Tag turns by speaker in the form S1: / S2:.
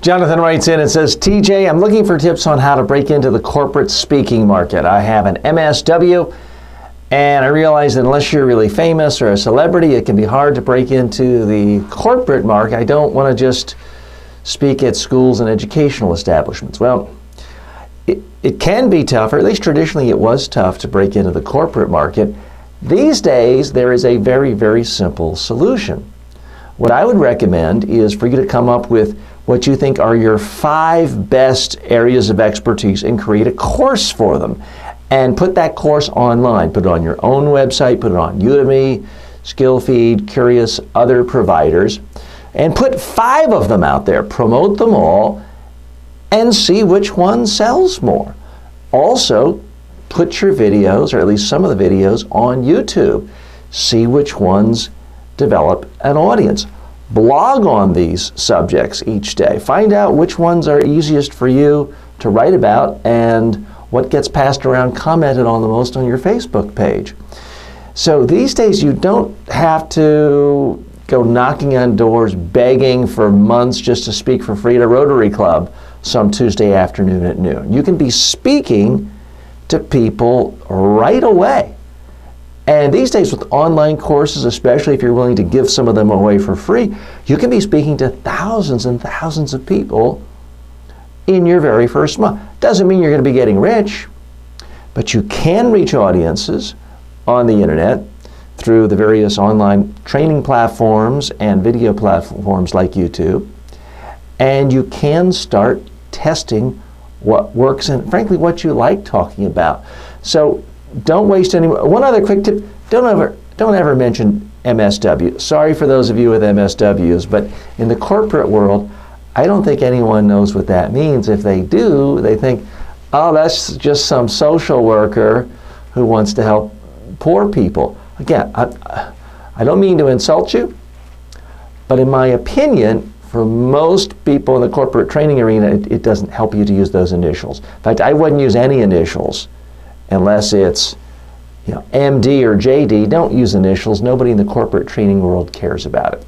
S1: Jonathan writes in and says, TJ, I'm looking for tips on how to break into the corporate speaking market. I have an MSW, and I realize that unless you're really famous or a celebrity, it can be hard to break into the corporate market. I don't want to just speak at schools and educational establishments. Well, it can be tough, or at least traditionally it was tough to break into the corporate market. These days, there is a very, very simple solution. What I would recommend is for you to come up with what you think are your 5 best areas of expertise and create a course for them. And put that course online. Put it on your own website, put it on Udemy, SkillFeed, Curious, other providers, and put 5 of them out there. Promote them all and see which one sells more. Also, put your videos, or at least some of the videos, on YouTube. See which ones develop an audience. Blog on these subjects each day. Find out which ones are easiest for you to write about and what gets passed around, commented on the most on your Facebook page. So these days you don't have to go knocking on doors, begging for months just to speak for free at a Rotary Club some Tuesday afternoon at noon. You can be speaking to people right away. And these days with online courses, especially if you're willing to give some of them away for free, you can be speaking to thousands and thousands of people in your very first month. Doesn't mean you're going to be getting rich, but you can reach audiences on the internet through the various online training platforms and video platforms like YouTube. And you can start testing what works and frankly what you like talking about. So don't waste any more. One other quick tip, don't ever mention MSW. Sorry for those of you with MSWs, but in the corporate world, I don't think anyone knows what that means. If they do, they think, oh, that's just some social worker who wants to help poor people. Again, I don't mean to insult you, but in my opinion, for most people in the corporate training arena, it doesn't help you to use those initials. In fact, I wouldn't use any initials unless it's MD or JD. Don't use initials. Nobody in the corporate training world cares about it.